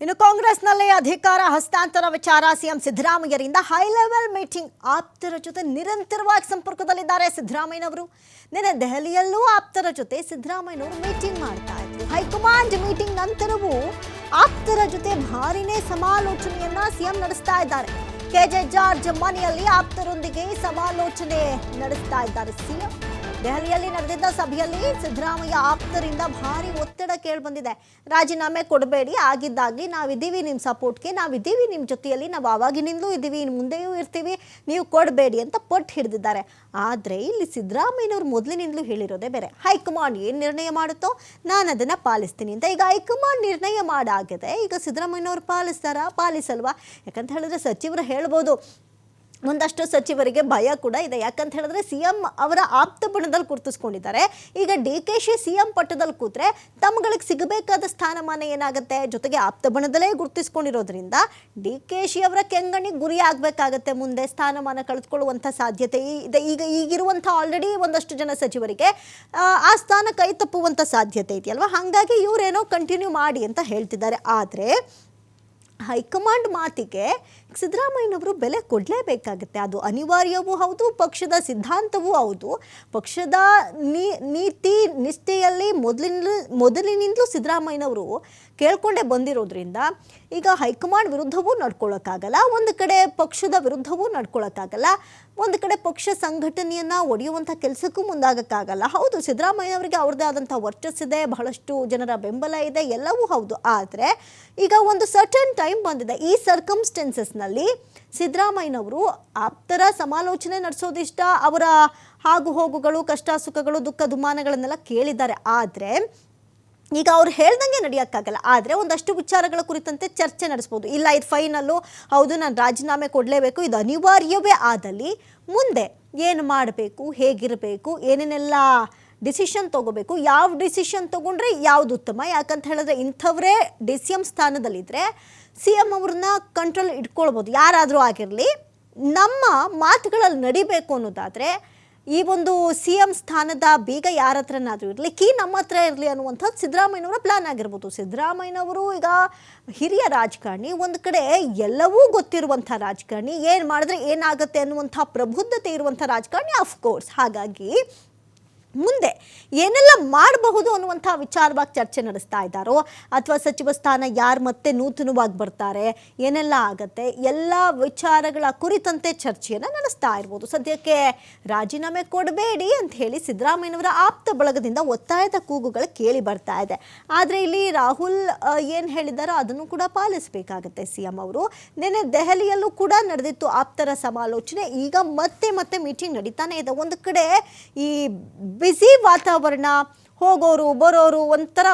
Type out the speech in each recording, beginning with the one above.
ಇನ್ನು ಕಾಂಗ್ರೆಸ್ನಲ್ಲಿ ಅಧಿಕಾರ ಹಸ್ತಾಂತರ ವಿಚಾರ ಸಿಎಂ ಸಿದ್ದರಾಮಯ್ಯರಿಂದ ಹೈ ಲೆವೆಲ್ ಮೀಟಿಂಗ್. ಆಪ್ತರ ಜೊತೆ ನಿರಂತರವಾಗಿ ಸಂಪರ್ಕದಲ್ಲಿದ್ದಾರೆ ಸಿದ್ದರಾಮಯ್ಯನವರು. ನಿನ್ನೆ ದೆಹಲಿಯಲ್ಲೂ ಆಪ್ತರ ಜೊತೆ ಸಿದ್ದರಾಮಯ್ಯನವರು ಮೀಟಿಂಗ್ ಮಾಡ್ತಾ ಇದ್ರು. ಹೈಕಮಾಂಡ್ ಮೀಟಿಂಗ್ ನಂತರವೂ ಆಪ್ತರ ಜೊತೆ ಭಾರಿನೇ ಸಮಾಲೋಚನೆಯನ್ನ ಸಿಎಂ ನಡೆಸ್ತಾ ಇದ್ದಾರೆ. ಕೆಜೆ ಜಾರ್ಜ್ ಮನೆಯಲ್ಲಿ ಆಪ್ತರೊಂದಿಗೆ ಸಮಾಲೋಚನೆ ನಡೆಸ್ತಾ ಇದ್ದಾರೆ ಸಿಎಂ. ದೆಹಲಿಯಲ್ಲಿ ನಡೆದಿದ್ದ ಸಭೆಯಲ್ಲಿ ಸಿದ್ದರಾಮಯ್ಯ ಆಪ್ತರಿಂದ ಭಾರಿ ಒತ್ತಡ ಕೇಳಿಬಂದಿದೆ. ರಾಜೀನಾಮೆ ಕೊಡಬೇಡಿ, ಆಗಿದ್ದಾಗಲಿ ನಾವಿದ್ದೀವಿ ನಿಮ್ಮ ಸಪೋರ್ಟ್ಗೆ, ನಾವಿದ್ದೀವಿ ನಿಮ್ಮ ಜೊತೆಯಲ್ಲಿ, ನಾವು ಆವಾಗಿನಿಂದಲೂ ಇದ್ದೀವಿ, ಇನ್ನು ಮುಂದೆಯೂ ಇರ್ತೀವಿ, ನೀವು ಕೊಡಬೇಡಿ ಅಂತ ಪಟ್ಟು ಹಿಡಿದಿದ್ದಾರೆ. ಆದರೆ ಇಲ್ಲಿ ಸಿದ್ದರಾಮಯ್ಯನವರು ಮೊದಲಿನಿಂದಲೂ ಹೇಳಿರೋದೇ ಬೇರೆ. ಹೈಕಮಾಂಡ್ ಏನು ನಿರ್ಣಯ ಮಾಡುತ್ತೋ ನಾನು ಅದನ್ನು ಪಾಲಿಸ್ತೀನಿ ಅಂತ. ಈಗ ಹೈಕಮಾಂಡ್ ನಿರ್ಣಯ ಮಾಡಾಗಿದೆ, ಈಗ ಸಿದ್ದರಾಮಯ್ಯನವರು ಪಾಲಿಸಲ್ವಾ? ಯಾಕಂತ ಹೇಳಿದ್ರೆ ಸಚಿವರು ಹೇಳ್ಬೋದು, ಒಂದಷ್ಟು ಸಚಿವರಿಗೆ ಭಯ ಕೂಡ ಇದೆ. ಯಾಕಂತ ಹೇಳಿದ್ರೆ ಸಿಎಂ ಅವರ ಆಪ್ತ ಬಣದಲ್ಲಿ ಗುರುತಿಸ್ಕೊಂಡಿದ್ದಾರೆ. ಈಗ DKC ಸಿಎಂ ಪಟ್ಟದಲ್ಲಿ ಕೂತ್ರೆ ತಮ್ಮಗಳಿಗೆ ಸಿಗಬೇಕಾದ ಸ್ಥಾನಮಾನ ಏನಾಗುತ್ತೆ? ಜೊತೆಗೆ ಆಪ್ತ ಬಣದಲ್ಲೇ ಗುರುತಿಸ್ಕೊಂಡಿರೋದ್ರಿಂದ DKC ಅವರ ಕೆಂಗಣ್ಣಿಗೆ ಗುರಿ ಆಗಬೇಕಾಗತ್ತೆ. ಮುಂದೆ ಸ್ಥಾನಮಾನ ಕಳೆದುಕೊಳ್ಳುವಂಥ ಸಾಧ್ಯತೆ ಇದೆ. ಈಗಿರುವಂಥ ಆಲ್ರೆಡಿ ಒಂದಷ್ಟು ಜನ ಸಚಿವರಿಗೆ ಆ ಸ್ಥಾನ ಕೈ ತಪ್ಪುವಂಥ ಸಾಧ್ಯತೆ ಇದೆಯಲ್ವ. ಹಾಗಾಗಿ ಇವರೇನೋ ಕಂಟಿನ್ಯೂ ಮಾಡಿ ಅಂತ ಹೇಳ್ತಿದ್ದಾರೆ. ಆದರೆ ಹೈಕಮಾಂಡ್ ಮಾತಿಗೆ ಸಿದ್ದರಾಮಯ್ಯನವರು ಬೆಲೆ ಕೊಡಲೇಬೇಕಾಗುತ್ತೆ. ಅದು ಅನಿವಾರ್ಯವೂ ಹೌದು, ಪಕ್ಷದ ಸಿದ್ಧಾಂತವೂ ಹೌದು. ಪಕ್ಷದ ನೀತಿ ನಿಷ್ಠೆಯಲ್ಲಿ ಮೊದಲಿನಿಂದಲೂ ಸಿದ್ದರಾಮಯ್ಯನವರು ಕೇಳ್ಕೊಂಡೇ ಬಂದಿರೋದ್ರಿಂದ ಈಗ ಹೈಕಮಾಂಡ್ ವಿರುದ್ಧವೂ ನಡ್ಕೊಳ್ಳೋಕ್ಕಾಗಲ್ಲ, ಒಂದು ಕಡೆ ಪಕ್ಷದ ವಿರುದ್ಧವೂ ನಡ್ಕೊಳ್ಳೋಕ್ಕಾಗಲ್ಲ, ಒಂದು ಕಡೆ ಪಕ್ಷ ಸಂಘಟನೆಯನ್ನು ಒಡೆಯುವಂಥ ಕೆಲಸಕ್ಕೂ ಮುಂದಾಗಕ್ಕಾಗಲ್ಲ. ಹೌದು, ಸಿದ್ದರಾಮಯ್ಯನವರಿಗೆ ಅವ್ರದ್ದೇ ಆದಂಥ ವರ್ಚಸ್ಸಿದೆ, ಬಹಳಷ್ಟು ಜನರ ಬೆಂಬಲ ಇದೆ, ಎಲ್ಲವೂ ಹೌದು. ಆದರೆ ಈಗ ಒಂದು ಸರ್ಟನ್ ಟೈಮ್ ಬಂದಿದೆ. ಈ ಸರ್ಕಮ್ಸ್ಟೆನ್ಸಸ್ನಲ್ಲಿ ಸಿದ್ದರಾಮಯ್ಯನವರು ಆಪ್ತರ ಸಮಾಲೋಚನೆ ನಡೆಸೋದಿಷ್ಟ, ಅವರ ಆಗು ಹೋಗುಗಳು, ಕಷ್ಟ ಸುಖಗಳು, ದುಃಖ ದುಮ್ಮಾನಗಳನ್ನೆಲ್ಲ ಕೇಳಿದ್ದಾರೆ. ಆದರೆ ಈಗ ಅವ್ರು ಹೇಳ್ದಂಗೆ ನಡೆಯೋಕ್ಕಾಗಲ್ಲ. ಆದರೆ ಒಂದಷ್ಟು ವಿಚಾರಗಳ ಕುರಿತಂತೆ ಚರ್ಚೆ ನಡೆಸ್ಬೋದು. ಇಲ್ಲ, ಇದು ಫೈನಲ್ಲು, ಹೌದು ನಾನು ರಾಜೀನಾಮೆ ಕೊಡಲೇಬೇಕು, ಇದು ಅನಿವಾರ್ಯವೇ ಆದಲ್ಲಿ ಮುಂದೆ ಏನು ಮಾಡಬೇಕು, ಹೇಗಿರಬೇಕು, ಏನೇನೆಲ್ಲ ಡಿಸಿಷನ್ ತೊಗೋಬೇಕು, ಯಾವ ಡಿಸಿಷನ್ ತೊಗೊಂಡ್ರೆ ಯಾವುದು ಉತ್ತಮ. ಯಾಕಂತ ಹೇಳಿದ್ರೆ ಇಂಥವರೇ DCM ಸ್ಥಾನದಲ್ಲಿದ್ದರೆ CM ಅವ್ರನ್ನ ಕಂಟ್ರೋಲ್ ಇಟ್ಕೊಳ್ಬೋದು, ಯಾರಾದರೂ ಆಗಿರಲಿ. ನಮ್ಮ ಮಾತುಗಳಲ್ಲಿ ನಡಿಬೇಕು ಅನ್ನೋದಾದರೆ ಈ ಒಂದು CM ಸ್ಥಾನದ ಬೀಗ ಯಾರ ಹತ್ರನಾದರೂ ಇರಲಿ, ಕೀ ನಮ್ಮ ಹತ್ರ ಇರಲಿ ಅನ್ನುವಂಥದ್ದು ಸಿದ್ದರಾಮಯ್ಯನವರ ಪ್ಲಾನ್ ಆಗಿರ್ಬೋದು. ಸಿದ್ದರಾಮಯ್ಯನವರು ಈಗ ಹಿರಿಯ ರಾಜಕಾರಣಿ, ಒಂದು ಕಡೆ ಎಲ್ಲವೂ ಗೊತ್ತಿರುವಂಥ ರಾಜಕಾರಣಿ, ಏನು ಮಾಡಿದ್ರೆ ಏನಾಗುತ್ತೆ ಅನ್ನುವಂಥ ಪ್ರಬುದ್ಧತೆ ಇರುವಂಥ ರಾಜಕಾರಣಿ ಅಫ್ಕೋರ್ಸ್. ಹಾಗಾಗಿ ಮುಂದೆ ಏನೆಲ್ಲ ಮಾಡಬಹುದು ಅನ್ನುವಂಥ ವಿಚಾರವಾಗಿ ಚರ್ಚೆ ನಡೆಸ್ತಾ ಇದ್ದಾರೋ, ಅಥವಾ ಸಚಿವ ಸ್ಥಾನ ಯಾರು ಮತ್ತೆ ನೂತನವಾಗಿ ಬರ್ತಾರೆ, ಏನೆಲ್ಲ ಆಗತ್ತೆ, ಎಲ್ಲ ವಿಚಾರಗಳ ಕುರಿತಂತೆ ಚರ್ಚೆಯನ್ನು ನಡೆಸ್ತಾ ಇರ್ಬೋದು. ಸದ್ಯಕ್ಕೆ ರಾಜೀನಾಮೆ ಕೊಡಬೇಡಿ ಅಂತ ಹೇಳಿ ಸಿದ್ದರಾಮಯ್ಯನವರ ಆಪ್ತ ಬಳಗದಿಂದ ಒತ್ತಾಯದ ಕೂಗುಗಳು ಕೇಳಿ ಬರ್ತಾ ಇದೆ. ಆದರೆ ಇಲ್ಲಿ ರಾಹುಲ್ ಏನು ಹೇಳಿದಾರೋ ಅದನ್ನು ಕೂಡ ಪಾಲಿಸಬೇಕಾಗತ್ತೆ CM ಅವರು. ನಿನ್ನೆ ದೆಹಲಿಯಲ್ಲೂ ಕೂಡ ನಡೆದಿತ್ತು ಆಪ್ತರ ಸಮಾಲೋಚನೆ. ಈಗ ಮತ್ತೆ ಮೀಟಿಂಗ್ ನಡೀತಾನೆ ಇದೆ. ಒಂದು ಕಡೆ ಈ ಬಿಸಿ ವಾತಾವರಣ, ಹೋಗೋರು ಬರೋರು, ಒಂಥರ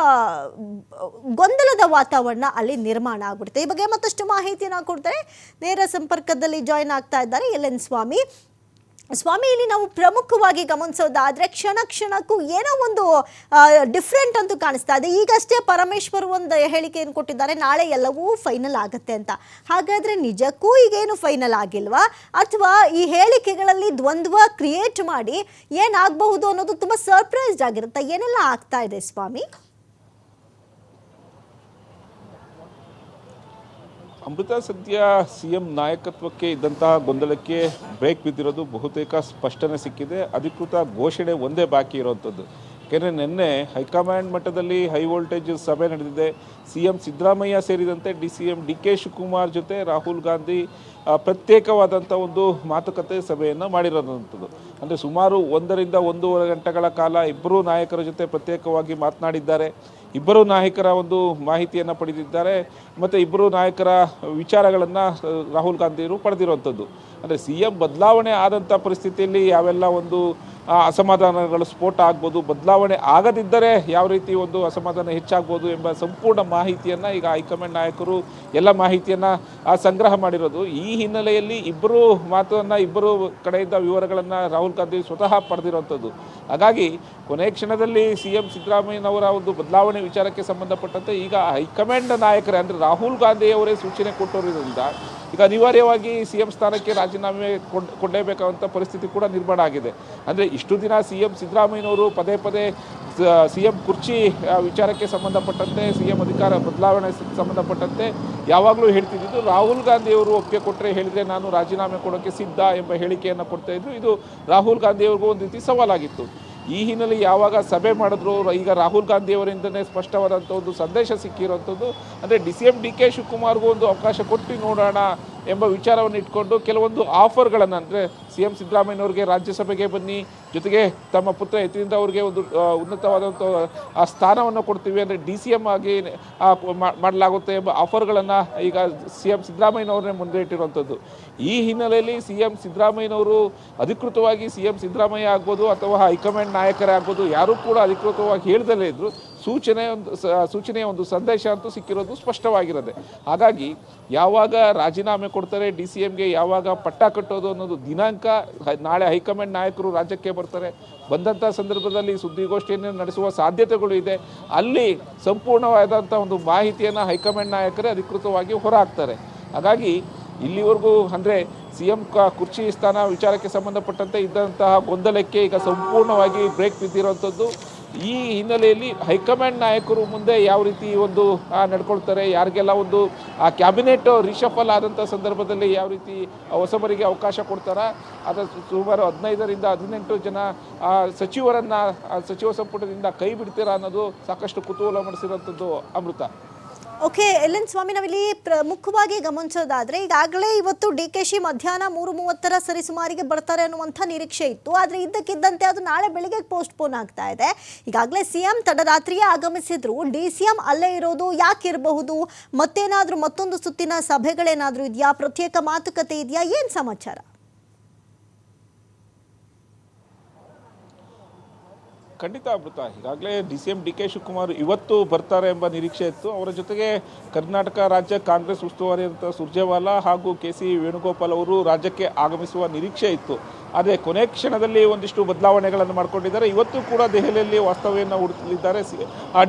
ಗೊಂದಲದ ವಾತಾವರಣ ಅಲ್ಲಿ ನಿರ್ಮಾಣ ಆಗ್ಬಿಡುತ್ತೆ. ಈ ಬಗ್ಗೆ ಮತ್ತಷ್ಟು ಮಾಹಿತಿಯನ್ನು ಕೊಡ್ತಾರೆ. ನೇರ ಸಂಪರ್ಕದಲ್ಲಿ ಜಾಯ್ನ್ ಆಗ್ತಾ ಇದ್ದಾರೆ LN ಸ್ವಾಮಿ. ಇಲ್ಲಿ ನಾವು ಪ್ರಮುಖವಾಗಿ ಗಮನಿಸೋದಾದ್ರೆ ಕ್ಷಣಕ್ಕೂ ಏನೋ ಒಂದು ಡಿಫ್ರೆಂಟ್ ಅಂತೂ ಕಾಣಿಸ್ತಾ ಇದೆ. ಈಗಷ್ಟೇ ಪರಮೇಶ್ವರ್ ಒಂದು ಹೇಳಿಕೆಯನ್ನು ಕೊಟ್ಟಿದ್ದಾರೆ, ನಾಳೆ ಎಲ್ಲವೂ ಫೈನಲ್ ಆಗುತ್ತೆ ಅಂತ. ಹಾಗಾದ್ರೆ ನಿಜಕ್ಕೂ ಈಗೇನು ಫೈನಲ್ ಆಗಿಲ್ವಾ, ಅಥವಾ ಈ ಹೇಳಿಕೆಗಳಲ್ಲಿ ದ್ವಂದ್ವ ಕ್ರಿಯೇಟ್ ಮಾಡಿ ಏನಾಗಬಹುದು ಅನ್ನೋದು ತುಂಬಾ ಸರ್ಪ್ರೈಸ್ಡ್ ಆಗಿರುತ್ತೆ? ಏನೆಲ್ಲ ಆಗ್ತಾ ಇದೆ ಸ್ವಾಮಿ? ಅಮೃತ, ಸದ್ಯ CM ನಾಯಕತ್ವಕ್ಕೆ ಇದ್ದಂತಹ ಗೊಂದಲಕ್ಕೆ ಬ್ರೇಕ್ ಬಿದ್ದಿರೋದು ಬಹುತೇಕ ಸ್ಪಷ್ಟನೆ ಸಿಕ್ಕಿದೆ. ಅಧಿಕೃತ ಘೋಷಣೆ ಒಂದೇ ಬಾಕಿ ಇರೋವಂಥದ್ದು. ಯಾಕೆಂದರೆ ನಿನ್ನೆ ಹೈಕಮಾಂಡ್ ಮಟ್ಟದಲ್ಲಿ ಹೈ ವೋಲ್ಟೇಜ್ ಸಭೆ ನಡೆದಿದೆ. CM ಸಿದ್ದರಾಮಯ್ಯ ಸೇರಿದಂತೆ CM DK ಶಿವಕುಮಾರ್ ಜೊತೆ ರಾಹುಲ್ ಗಾಂಧಿ ಪ್ರತ್ಯೇಕವಾದಂಥ ಒಂದು ಮಾತುಕತೆ ಸಭೆಯನ್ನು ಮಾಡಿರೋದಂಥದ್ದು. ಅಂದರೆ ಸುಮಾರು 1 ರಿಂದ 1.5 ಗಂಟೆಗಳ ಕಾಲ ಇಬ್ಬರೂ ನಾಯಕರ ಜೊತೆ ಪ್ರತ್ಯೇಕವಾಗಿ ಮಾತನಾಡಿದ್ದಾರೆ. ಇಬ್ಬರು ನಾಯಕರ ಒಂದು ಮಾಹಿತಿಯನ್ನು ಪಡೆದಿದ್ದಾರೆ ಮತ್ತು ಇಬ್ಬರು ನಾಯಕರ ವಿಚಾರಗಳನ್ನು ರಾಹುಲ್ ಗಾಂಧಿಯವರು ಪಡೆದಿರುವಂಥದ್ದು. ಅಂದರೆ CM ಬದಲಾವಣೆ ಆದಂಥ ಪರಿಸ್ಥಿತಿಯಲ್ಲಿ ಯಾವೆಲ್ಲ ಒಂದು ಅಸಮಾಧಾನಗಳು ಸ್ಫೋಟ ಆಗ್ಬೋದು, ಬದಲಾವಣೆ ಆಗದಿದ್ದರೆ ಯಾವ ರೀತಿ ಒಂದು ಅಸಮಾಧಾನ ಹೆಚ್ಚಾಗ್ಬೋದು ಎಂಬ ಸಂಪೂರ್ಣ ಮಾಹಿತಿಯನ್ನು ಈಗ ಹೈಕಮಾಂಡ್ ನಾಯಕರು ಎಲ್ಲ ಮಾಹಿತಿಯನ್ನು ಸಂಗ್ರಹ ಮಾಡಿರೋದು. ಈ ಹಿನ್ನೆಲೆಯಲ್ಲಿ ಇಬ್ಬರು ಕಡೆಯಿಂದ ವಿವರಗಳನ್ನು ರಾಹುಲ್ ಗಾಂಧಿ ಸ್ವತಃ ಪಡೆದಿರುವಂಥದ್ದು. ಹಾಗಾಗಿ ಕೊನೆಯ ಕ್ಷಣದಲ್ಲಿ CM ಸಿದ್ದರಾಮಯ್ಯನವರ ಒಂದು ಬದಲಾವಣೆ ವಿಚಾರಕ್ಕೆ ಸಂಬಂಧಪಟ್ಟಂತೆ ಈಗ ಹೈಕಮಾಂಡ್ ನಾಯಕರೇ ಅಂದರೆ ರಾಹುಲ್ ಗಾಂಧಿಯವರೇ ಸೂಚನೆ ಕೊಟ್ಟಿರೋದ್ರಿಂದ ಈಗ ಅನಿವಾರ್ಯವಾಗಿ CM ಸ್ಥಾನಕ್ಕೆ ರಾಜೀನಾಮೆ ಕೊಡಲೇಬೇಕಾದಂಥ ಪರಿಸ್ಥಿತಿ ಕೂಡ ನಿರ್ಮಾಣ ಆಗಿದೆ. ಅಂದರೆ ಇಷ್ಟು ದಿನ CM ಸಿದ್ದರಾಮಯ್ಯನವರು ಪದೇ ಪದೇ CM ಕುರ್ಚಿ ವಿಚಾರಕ್ಕೆ ಸಂಬಂಧಪಟ್ಟಂತೆ CM ಅಧಿಕಾರ ಬದಲಾವಣೆ ಸಂಬಂಧಪಟ್ಟಂತೆ ಯಾವಾಗಲೂ ಹೇಳ್ತಿದ್ದು ರಾಹುಲ್ ಗಾಂಧಿಯವರು ಒಪ್ಪಿಗೆ ಕೊಟ್ಟರೆ ಹೇಳಿದರೆ ನಾನು ರಾಜೀನಾಮೆ ಕೊಡೋಕ್ಕೆ ಸಿದ್ಧ ಎಂಬ ಹೇಳಿಕೆಯನ್ನು ಕೊಡ್ತಾ ಇದ್ರು. ಇದು ರಾಹುಲ್ ಗಾಂಧಿಯವ್ರಿಗೂ ಒಂದು ರೀತಿ ಸವಾಲಾಗಿತ್ತು. ಈ ಹಿನ್ನೆಲೆ ಯಾವಾಗ ಸಭೆ ಮಾಡಿದ್ರು ಈಗ ರಾಹುಲ್ ಗಾಂಧಿಯವರಿಂದನೇ ಸ್ಪಷ್ಟವಾದಂಥ ಒಂದು ಸಂದೇಶ ಸಿಕ್ಕಿರೋಂಥದ್ದು ಅಂದರೆ CM DK ಶಿವಕುಮಾರ್ಗೂ ಒಂದು ಅವಕಾಶ ಕೊಟ್ಟು ನೋಡೋಣ ಎಂಬ ವಿಚಾರವನ್ನು ಇಟ್ಕೊಂಡು ಕೆಲವೊಂದು ಆಫರ್ಗಳನ್ನು ಅಂದರೆ CM ಸಿದ್ದರಾಮಯ್ಯನವ್ರಿಗೆ ರಾಜ್ಯಸಭೆಗೆ ಬನ್ನಿ, ಜೊತೆಗೆ ತಮ್ಮ ಪುತ್ರ ಯತೀಂದ್ರ ಅವರಿಗೆ ಒಂದು ಉನ್ನತವಾದಂಥ ಆ ಸ್ಥಾನವನ್ನು ಕೊಡ್ತೀವಿ ಅಂದರೆ DCM ಆಗಿ ಮಾಡಲಾಗುತ್ತೆ ಎಂಬ ಆಫರ್ಗಳನ್ನು ಈಗ CM ಸಿದ್ದರಾಮಯ್ಯನವ್ರನ್ನೇ ಮುಂದೆ ಇಟ್ಟಿರುವಂಥದ್ದು. ಈ ಹಿನ್ನೆಲೆಯಲ್ಲಿ CM ಸಿದ್ದರಾಮಯ್ಯನವರು ಅಧಿಕೃತವಾಗಿ CM ಸಿದ್ದರಾಮಯ್ಯ ಆಗ್ಬೋದು ಅಥವಾ ಹೈಕಮಾಂಡ್ ನಾಯಕರೇ ಆಗ್ಬೋದು ಯಾರೂ ಕೂಡ ಅಧಿಕೃತವಾಗಿ ಹೇಳ್ದಲೇ ಇದ್ದರು ಸೂಚನೆಯ ಒಂದು ಸಂದೇಶ ಅಂತೂ ಸಿಕ್ಕಿರೋದು ಸ್ಪಷ್ಟವಾಗಿರೋದೆ. ಹಾಗಾಗಿ ಯಾವಾಗ ರಾಜೀನಾಮೆ ಕೊಡ್ತಾರೆ DCMಗೆ, ಯಾವಾಗ ಪಟ್ಟ ಕಟ್ಟೋದು ಅನ್ನೋದು ದಿನಾಂಕ ನಾಳೆ ಹೈಕಮಾಂಡ್ ನಾಯಕರು ರಾಜ್ಯಕ್ಕೆ ಬರ್ತಾರೆ. ಬಂದಂಥ ಸಂದರ್ಭದಲ್ಲಿ ಸುದ್ದಿಗೋಷ್ಠಿಯನ್ನು ನಡೆಸುವ ಸಾಧ್ಯತೆಗಳು ಇದೆ. ಅಲ್ಲಿ ಸಂಪೂರ್ಣವಾದಂಥ ಒಂದು ಮಾಹಿತಿಯನ್ನು ಹೈಕಮಾಂಡ್ ನಾಯಕರೇ ಅಧಿಕೃತವಾಗಿ ಹೊರಹಾಕ್ತಾರೆ. ಹಾಗಾಗಿ ಇಲ್ಲಿವರೆಗೂ ಅಂದರೆ CM ಕುರ್ಚಿ ಸ್ಥಾನ ವಿಚಾರಕ್ಕೆ ಸಂಬಂಧಪಟ್ಟಂತೆ ಇದ್ದಂತಹ ಗೊಂದಲಕ್ಕೆ ಈಗ ಸಂಪೂರ್ಣವಾಗಿ ಬ್ರೇಕ್ ಬಿದ್ದಿರೋವಂಥದ್ದು. ಈ ಹಿನ್ನೆಲೆಯಲ್ಲಿ ಹೈಕಮಾಂಡ್ ನಾಯಕರು ಮುಂದೆ ಯಾವ ರೀತಿ ಒಂದು ನಡ್ಕೊಳ್ತಾರೆ, ಯಾರಿಗೆಲ್ಲ ಒಂದು ಆ ಕ್ಯಾಬಿನೆಟ್ ರಿಷಫಲ್ ಆದಂಥ ಸಂದರ್ಭದಲ್ಲಿ ಯಾವ ರೀತಿ ಹೊಸಬರಿಗೆ ಅವಕಾಶ ಕೊಡ್ತಾರ, ಅದರ ಸುಮಾರು 15ರಿಂದ 18 ಜನ ಸಚಿವರನ್ನು ಸಚಿವ ಸಂಪುಟದಿಂದ ಕೈ ಬಿಡ್ತೀರಾ ಅನ್ನೋದು ಸಾಕಷ್ಟು ಕುತೂಹಲ ಮೂಡಿಸಿರುವಂಥದ್ದು. ಅಮೃತ. Okay, L N. ಸ್ವಾಮಿ, ನಾವಿಲ್ಲಿ ಪ್ರಮುಖವಾಗಿ ಗಮನಿಸೋದಾದ್ರೆ ಈಗಾಗಲೇ ಇವತ್ತು DKಶಿ ಮಧ್ಯಾಹ್ನ 3:30 ಸರಿಸುಮಾರಿಗೆ ಬರ್ತಾರೆ ಅನ್ನುವಂಥ ನಿರೀಕ್ಷೆ ಇತ್ತು. ಆದರೆ ಇದ್ದಕ್ಕಿದ್ದಂತೆ ಅದು ನಾಳೆ ಬೆಳಿಗ್ಗೆ ಪೋಸ್ಟ್ಪೋನ್ ಆಗ್ತಾ ಇದೆ. ಈಗಾಗಲೇ CM ತಡರಾತ್ರಿಯೇ ಆಗಮಿಸಿದ್ರು. DCM ಅಲ್ಲೇ ಇರೋದು ಯಾಕಿರಬಹುದು? ಮತ್ತೇನಾದರೂ ಮತ್ತೊಂದು ಸುತ್ತಿನ ಸಭೆಗಳೇನಾದರೂ ಇದೆಯಾ? ಪ್ರತ್ಯೇಕ ಮಾತುಕತೆ ಇದೆಯಾ? ಏನು ಸಮಾಚಾರ? ಖಂಡಿತ ಅಮೃತ, ಈಗಾಗಲೇ DCM DK ಶಿವಕುಮಾರ್ ಇವತ್ತು ಬರ್ತಾರೆ ಎಂಬ ನಿರೀಕ್ಷೆ ಇತ್ತು. ಅವರ ಜೊತೆಗೆ ಕರ್ನಾಟಕ ರಾಜ್ಯ ಕಾಂಗ್ರೆಸ್ ಉಸ್ತುವಾರಿ ಅಂತ ಸುರ್ಜೇವಾಲಾ ಹಾಗೂ KC ವೇಣುಗೋಪಾಲ್ ಅವರು ರಾಜ್ಯಕ್ಕೆ ಆಗಮಿಸುವ ನಿರೀಕ್ಷೆ ಇತ್ತು. ಆದರೆ ಕೊನೆ ಕ್ಷಣದಲ್ಲಿ ಒಂದಿಷ್ಟು ಬದಲಾವಣೆಗಳನ್ನು ಮಾಡಿಕೊಂಡಿದ್ದಾರೆ. ಇವತ್ತು ಕೂಡ ದೆಹಲಿಯಲ್ಲಿ ವಾಸ್ತವ್ಯವನ್ನು ಹೂಡಲಿದ್ದಾರೆ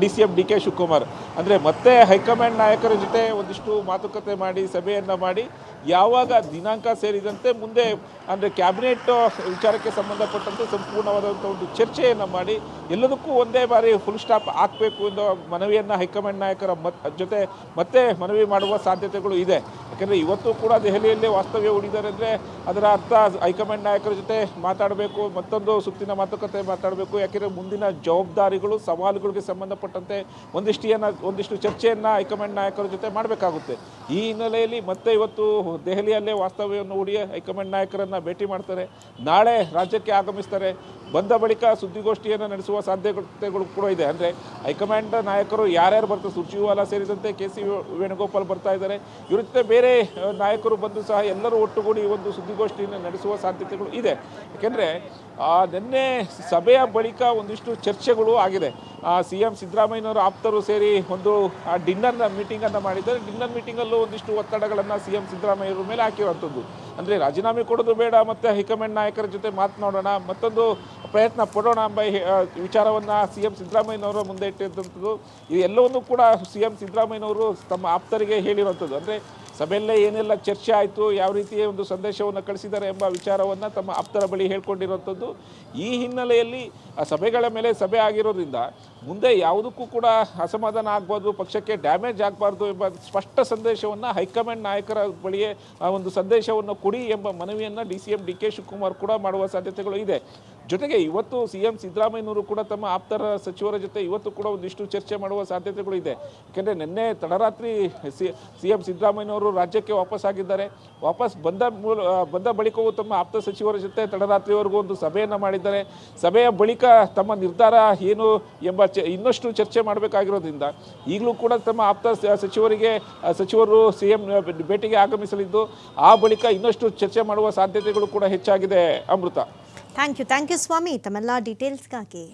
DCM DK ಶಿವಕುಮಾರ್. ಅಂದರೆ ಮತ್ತೆ ಹೈಕಮಾಂಡ್ ನಾಯಕರ ಜೊತೆ ಒಂದಿಷ್ಟು ಮಾತುಕತೆ ಮಾಡಿ ಸಭೆಯನ್ನು ಮಾಡಿ ಯಾವಾಗ ದಿನಾಂಕ ಸೇರಿದಂತೆ ಮುಂದೆ ಅಂದರೆ ಕ್ಯಾಬಿನೆಟ್ ವಿಚಾರಕ್ಕೆ ಸಂಬಂಧಪಟ್ಟಂತೆ ಸಂಪೂರ್ಣವಾದಂಥ ಒಂದು ಚರ್ಚೆಯನ್ನು ಮಾಡಿ ಎಲ್ಲದಕ್ಕೂ ಒಂದೇ ಬಾರಿ ಫುಲ್ ಸ್ಟಾಪ್ ಹಾಕಬೇಕು ಎಂಬ ಮನವಿಯನ್ನು ಹೈಕಮಾಂಡ್ ನಾಯಕರ ಜೊತೆ ಮತ್ತೆ ಮನವಿ ಮಾಡುವ ಸಾಧ್ಯತೆಗಳು ಇದೆ. ಯಾಕೆಂದರೆ ಇವತ್ತು ಕೂಡ ದೆಹಲಿಯಲ್ಲೇ ವಾಸ್ತವ್ಯ ಹೂಡಿದ್ದಾರೆ ಅಂದರೆ ಅದರ ಅರ್ಥ ಹೈಕಮಾಂಡ್ ನಾಯಕರ ಜೊತೆ ಮಾತಾಡಬೇಕು, ಮತ್ತೊಂದು ಸುತ್ತಿನ ಮಾತುಕತೆ ಮಾತಾಡಬೇಕು. ಯಾಕೆಂದರೆ ಮುಂದಿನ ಜವಾಬ್ದಾರಿಗಳು ಸವಾಲುಗಳಿಗೆ ಸಂಬಂಧಪಟ್ಟಂತೆ ಒಂದಿಷ್ಟು ಚರ್ಚೆಯನ್ನು ಹೈಕಮಾಂಡ್ ನಾಯಕರ ಜೊತೆ ಮಾಡಬೇಕಾಗುತ್ತೆ. ಈ ಹಿನ್ನೆಲೆಯಲ್ಲಿ ಮತ್ತೆ ಇವತ್ತು ದೆಹಲಿಯಲ್ಲೇ ವಾಸ್ತವ್ಯವನ್ನು ಹೂಡಿ ಹೈಕಮಾಂಡ್ ನಾಯಕರನ್ನು ಭೇಟಿ ಮಾಡ್ತಾರೆ. ನಾಳೆ ರಾಜ್ಯಕ್ಕೆ ಆಗಮಿಸ್ತಾರೆ. ಬಂದ ಬಳಿಕ ಸುದ್ದಿಗೋಷ್ಠಿಯನ್ನು ನಡೆಸುವ ಸಾಧ್ಯತೆಗಳು ಕೂಡ ಇದೆ. ಅಂದರೆ ಹೈಕಮಾಂಡ್ ನಾಯಕರು ಯಾರ್ಯಾರು ಬರ್ತಾರೆ, ಸುರ್ಜೇವಾಲಾ ಸೇರಿದಂತೆ KC ವೇಣುಗೋಪಾಲ್ ಬರ್ತಾ ಇದ್ದಾರೆ. ಇವ್ರ ಜೊತೆ ಬೇರೆ ನಾಯಕರು ಬಂದು ಸಹ ಎಲ್ಲರೂ ಒಟ್ಟುಗೂಡಿ ಒಂದು ಸುದ್ದಿಗೋಷ್ಠಿಯನ್ನು ನಡೆಸುವ ಸಾಧ್ಯತೆಗಳು ಇದೆ. ಯಾಕೆಂದರೆ ನಿನ್ನೆ ಸಭೆಯ ಬಳಿಕ ಒಂದಿಷ್ಟು ಚರ್ಚೆಗಳು ಆಗಿದೆ. CM ಸಿದ್ದರಾಮಯ್ಯನವರು ಆಪ್ತರು ಸೇರಿ ಒಂದು ಡಿನ್ನರ್ ಮೀಟಿಂಗನ್ನು ಮಾಡಿದ್ದಾರೆ. ಡಿನ್ನರ್ ಮೀಟಿಂಗಲ್ಲೂ ಒಂದಿಷ್ಟು ಒತ್ತಡಗಳನ್ನು CM ಸಿದ್ದರಾಮಯ್ಯವ್ರ ಮೇಲೆ ಹಾಕಿರುವಂಥದ್ದು. ಅಂದರೆ ರಾಜೀನಾಮೆ ಕೊಡೋದು ಬೇಡ, ಮತ್ತು ಹೈಕಮಾಂಡ್ ನಾಯಕರ ಜೊತೆ ಮಾತನಾಡೋಣ, ಮತ್ತೊಂದು ಪ್ರಯತ್ನ ಪಡೋಣ ಎಂಬ ವಿಚಾರವನ್ನು CM ಸಿದ್ದರಾಮಯ್ಯನವರ ಮುಂದೆ ಇಟ್ಟಿರುವಂಥದ್ದು. ಇದು ಎಲ್ಲವನ್ನೂ ಕೂಡ CM ಸಿದ್ದರಾಮಯ್ಯನವರು ತಮ್ಮ ಆಪ್ತರಿಗೆ ಹೇಳಿರುವಂಥದ್ದು. ಅಂದರೆ ಸಭೆಯಲ್ಲೇ ಏನೆಲ್ಲ ಚರ್ಚೆ ಆಯಿತು, ಯಾವ ರೀತಿಯ ಒಂದು ಸಂದೇಶವನ್ನು ಕಳಿಸಿದ್ದಾರೆ ಎಂಬ ವಿಚಾರವನ್ನು ತಮ್ಮ ಆಪ್ತರ ಬಳಿ ಹೇಳ್ಕೊಂಡಿರುವಂಥದ್ದು. ಈ ಹಿನ್ನೆಲೆಯಲ್ಲಿ ಆ ಸಭೆಗಳ ಮೇಲೆ ಸಭೆ ಆಗಿರೋದ್ರಿಂದ ಮುಂದೆ ಯಾವುದಕ್ಕೂ ಕೂಡ ಅಸಮಾಧಾನ ಆಗ್ಬಾರ್ದು, ಪಕ್ಷಕ್ಕೆ ಡ್ಯಾಮೇಜ್ ಆಗಬಾರ್ದು ಎಂಬ ಸ್ಪಷ್ಟ ಸಂದೇಶವನ್ನು ಹೈಕಮಾಂಡ್ ನಾಯಕರ ಬಳಿಯೇ ಒಂದು ಸಂದೇಶವನ್ನು ಕೊಡಿ ಎಂಬ ಮನವಿಯನ್ನು DCM DK ಶಿವಕುಮಾರ್ ಕೂಡ ಮಾಡುವ ಸಾಧ್ಯತೆಗಳು ಇದೆ. ಜೊತೆಗೆ ಇವತ್ತು CM ಸಿದ್ದರಾಮಯ್ಯನವರು ಕೂಡ ತಮ್ಮ ಆಪ್ತರ ಸಚಿವರ ಜೊತೆ ಇವತ್ತು ಕೂಡ ಒಂದಿಷ್ಟು ಚರ್ಚೆ ಮಾಡುವ ಸಾಧ್ಯತೆಗಳು ಇದೆ. ಯಾಕೆಂದರೆ ನಿನ್ನೆ ತಡರಾತ್ರಿ CM ಸಿದ್ದರಾಮಯ್ಯನವರು ರಾಜ್ಯಕ್ಕೆ ವಾಪಸ್ ಆಗಿದ್ದಾರೆ. ವಾಪಸ್ ಬಂದ ಬಳಿಕವೂ ತಮ್ಮ ಆಪ್ತ ಸಚಿವರ ಜೊತೆ ತಡರಾತ್ರಿವರೆಗೂ ಒಂದು ಸಭೆಯನ್ನು ಮಾಡಿದ್ದಾರೆ. ಸಭೆಯ ಬಳಿಕ ತಮ್ಮ ನಿರ್ಧಾರ ಏನು ಎಂಬ ಇನ್ನಷ್ಟು ಚರ್ಚೆ ಮಾಡಬೇಕಾಗಿರೋದ್ರಿಂದ ಈಗಲೂ ಕೂಡ ತಮ್ಮ ಆಪ್ತ ಸಚಿವರು CM ಭೇಟಿಗೆ ಆಗಮಿಸಲಿದ್ದು ಆ ಬಳಿಕ ಇನ್ನಷ್ಟು ಚರ್ಚೆ ಮಾಡುವ ಸಾಧ್ಯತೆಗಳು ಕೂಡ ಹೆಚ್ಚಾಗಿದೆ. ಅಮೃತ. ಥ್ಯಾಂಕ್ ಯು ಸ್ವಾಮಿ ತಮ್ಮೆಲ್ಲ ಡೀಟೇಲ್ಸ್ಗಾಗಿ.